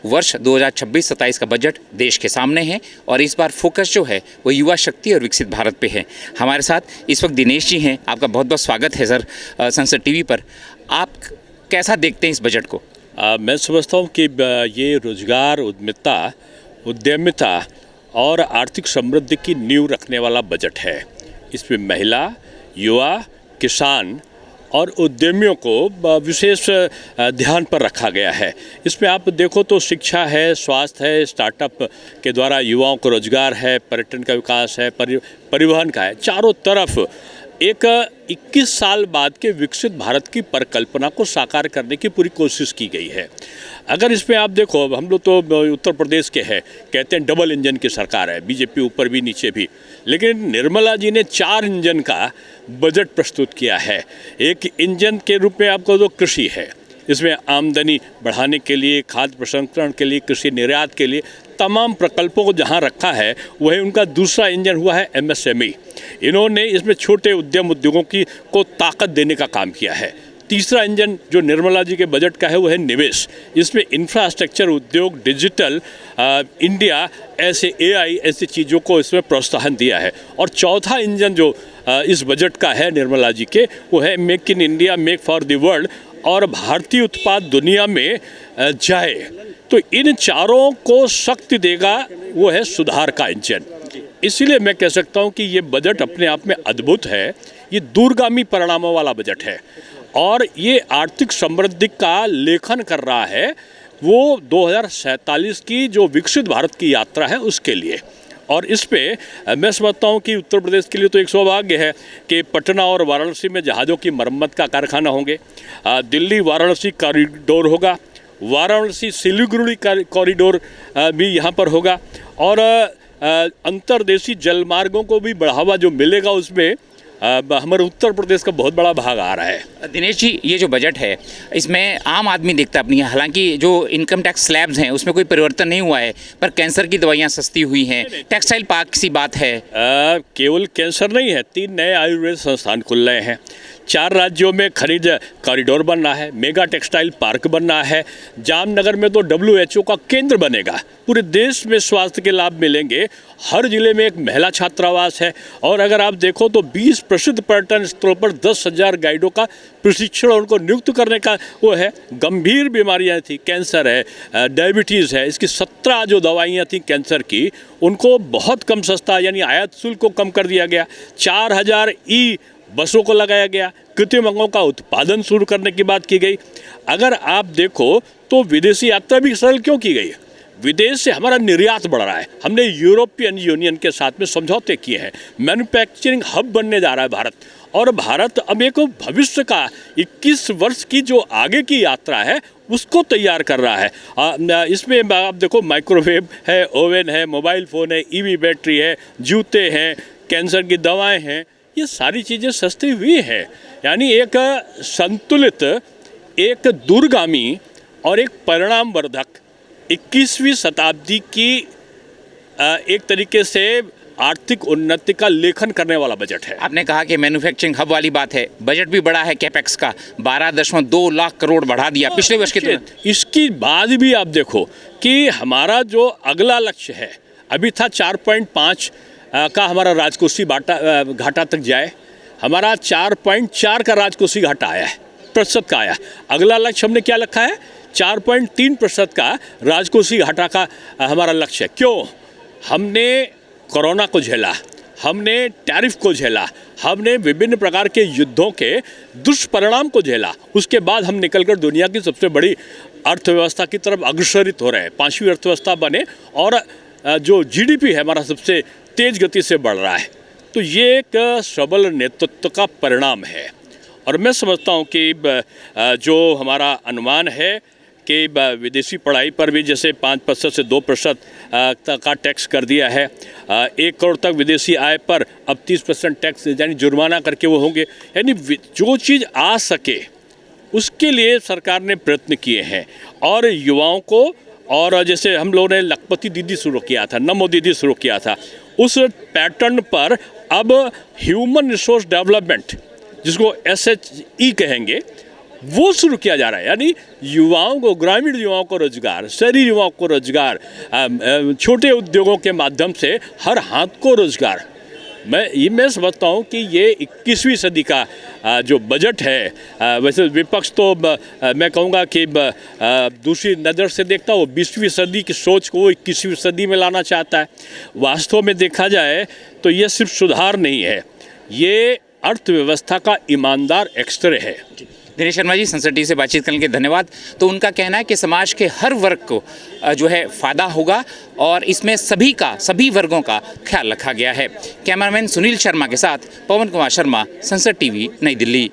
वर्ष 2026-27 का बजट देश के सामने है और इस बार फोकस जो है वो युवा शक्ति और विकसित भारत पे है। हमारे साथ इस वक्त दिनेश जी हैं। आपका बहुत बहुत स्वागत है सर संसद टीवी पर। आप कैसा देखते हैं इस बजट को? मैं समझता हूँ कि ये रोजगार, उद्यमिता और आर्थिक समृद्धि की नींव रखने वाला बजट है। इसमें महिला, युवा, किसान और उद्यमियों को विशेष ध्यान पर रखा गया है। इसमें आप देखो तो शिक्षा है, स्वास्थ्य है, स्टार्टअप के द्वारा युवाओं को रोजगार है, पर्यटन का विकास है, परिवहन का है। चारों तरफ एक 21 साल बाद के विकसित भारत की परिकल्पना को साकार करने की पूरी कोशिश की गई है। अगर इसमें आप देखो, हम लोग तो उत्तर प्रदेश के हैं, कहते हैं डबल इंजन की सरकार है, बीजेपी ऊपर भी नीचे भी, लेकिन निर्मला जी ने 4 इंजन का बजट प्रस्तुत किया है। एक इंजन के रूप में आपको तो कृषि है, इसमें आमदनी बढ़ाने के लिए, खाद्य प्रसंस्करण के लिए, कृषि निर्यात के लिए तमाम प्रकल्पों को जहां रखा है, वही उनका दूसरा इंजन हुआ है MSME। इन्होंने इसमें छोटे उद्योगों को ताकत देने का काम किया है। तीसरा इंजन जो निर्मला जी के बजट का है वो है निवेश। इसमें इंफ्रास्ट्रक्चर, उद्योग, डिजिटल इंडिया, ऐसे AI ऐसी चीज़ों को इसमें प्रोत्साहन दिया है। और चौथा इंजन जो इस बजट का है निर्मला जी के, वो है make in India, make for the world, और भारतीय उत्पाद दुनिया में जाए। तो इन चारों को शक्ति देगा वो है सुधार का इंजन। इसीलिए मैं कह सकता हूँ कि ये बजट अपने आप में अद्भुत है। ये दूरगामी परिणामों वाला बजट है और ये आर्थिक समृद्धि का लेखन कर रहा है, वो 2047 की जो विकसित भारत की यात्रा है उसके लिए। और इस पे मैं समझता हूँ कि उत्तर प्रदेश के लिए तो एक सौभाग्य है कि पटना और वाराणसी में जहाज़ों की मरम्मत का कारखाना होंगे, दिल्ली वाराणसी कॉरिडोर होगा, वाराणसी सिलीगुड़ी कॉरिडोर भी यहाँ पर होगा, और अंतर्देशीय जलमार्गों को भी बढ़ावा जो मिलेगा उसमें हमारे उत्तर प्रदेश का बहुत बड़ा भाग आ रहा है। दिनेश जी, ये जो बजट है इसमें आम आदमी देखता अपनी, हालांकि जो इनकम टैक्स स्लैब्स हैं उसमें कोई परिवर्तन नहीं हुआ है, पर कैंसर की दवाइयाँ सस्ती हुई हैं, टेक्सटाइल पार्क सी बात है। केवल कैंसर नहीं है, 3 नए आयुर्वेद संस्थान खुल रहे हैं, 4 राज्यों में खनिज कॉरिडोर बन रहा है, मेगा टेक्सटाइल पार्क बन रहा है, जामनगर में तो WHO का केंद्र बनेगा, पूरे देश में स्वास्थ्य के लाभ मिलेंगे, हर जिले में एक महिला छात्रावास है। और अगर आप देखो तो 20 प्रसिद्ध पर्यटन स्थलों पर 10,000 गाइडों का प्रशिक्षण उनको नियुक्त करने का वो है। गंभीर बीमारियां थी, कैंसर है, डायबिटीज़ है, इसकी 17 जो दवाइयाँ थी कैंसर की, उनको बहुत कम सस्ता यानी आयात शुल्क को कम कर दिया गया। 4000 बसों को लगाया गया, कृत्रिम अंगों का उत्पादन शुरू करने की बात की गई। अगर आप देखो तो विदेशी यात्रा भी सरल क्यों की गई? विदेश से हमारा निर्यात बढ़ रहा है, हमने यूरोपियन यूनियन के साथ में समझौते किए हैं, मैन्युफैक्चरिंग हब बनने जा रहा है भारत, और भारत अब एक भविष्य का 21 वर्ष की जो आगे की यात्रा है उसको तैयार कर रहा है। इसमें आप देखो माइक्रोवेव है, ओवन है, मोबाइल फ़ोन है, EV बैटरी है, जूते हैं, कैंसर की दवाएँ हैं, ये सारी चीज़ें सस्ती हुई हैं। यानी एक संतुलित, एक दूरगामी और एक परिणामवर्धक 21वीं शताब्दी की एक तरीके से आर्थिक उन्नति का लेखन करने वाला बजट है। आपने कहा कि मैन्युफैक्चरिंग हब वाली बात है, बजट भी बड़ा है, कैपेक्स का 12.2 लाख करोड़ बढ़ा दिया पिछले वर्ष की तुलना। इसकी बाद भी आप देखो कि हमारा जो अगला लक्ष्य है, अभी था 4.5 का हमारा राजकोषीय घाटा तक जाए, हमारा 4.4 का राजकोषीय घाटा आया है, प्रतिशत का आया। अगला लक्ष्य हमने क्या रखा है? 4.3% का राजकोषीय घाटा का हमारा लक्ष्य है। क्यों? हमने कोरोना को झेला, हमने टैरिफ को झेला, हमने विभिन्न प्रकार के युद्धों के दुष्परिणाम को झेला, उसके बाद हम निकलकर दुनिया की सबसे बड़ी अर्थव्यवस्था की तरफ अग्रसरित हो रहे हैं, 5वीं अर्थव्यवस्था बने, और जो GDP है हमारा सबसे तेज गति से बढ़ रहा है। तो ये एक सबल नेतृत्व का परिणाम है। और मैं समझता हूँ कि जो हमारा अनुमान है कि विदेशी पढ़ाई पर भी जैसे 5% से 2% का टैक्स कर दिया है, 1 करोड़ तक विदेशी आय पर अब 30% टैक्स यानी जुर्माना करके वो होंगे। यानी जो चीज़ आ सके उसके लिए सरकार ने प्रयत्न किए हैं। और युवाओं को, और जैसे हम लोगों ने लखपति दीदी शुरू किया था, नमो दीदी शुरू किया था, उस पैटर्न पर अब ह्यूमन रिसोर्स डेवलपमेंट, जिसको SHE कहेंगे, वो शुरू किया जा रहा है। यानी युवाओं को, ग्रामीण युवाओं को रोजगार, शहरी युवाओं को रोजगार, छोटे उद्योगों के माध्यम से हर हाथ को रोजगार। मैं समझता हूँ कि ये 21वीं सदी का जो बजट है, वैसे विपक्ष तो मैं कहूँगा कि दूसरी नज़र से देखता है, वो 20वीं सदी की सोच को वो 21वीं सदी में लाना चाहता है। वास्तव में देखा जाए तो ये सिर्फ सुधार नहीं है, ये अर्थव्यवस्था का ईमानदार एक्सरे है। दिनेश शर्मा जी, संसद टीवी से बातचीत करने के धन्यवाद। तो उनका कहना है कि समाज के हर वर्ग को जो है फ़ायदा होगा और इसमें सभी वर्गों का ख्याल रखा गया है। कैमरामैन सुनील शर्मा के साथ पवन कुमार शर्मा, संसद टीवी, नई दिल्ली।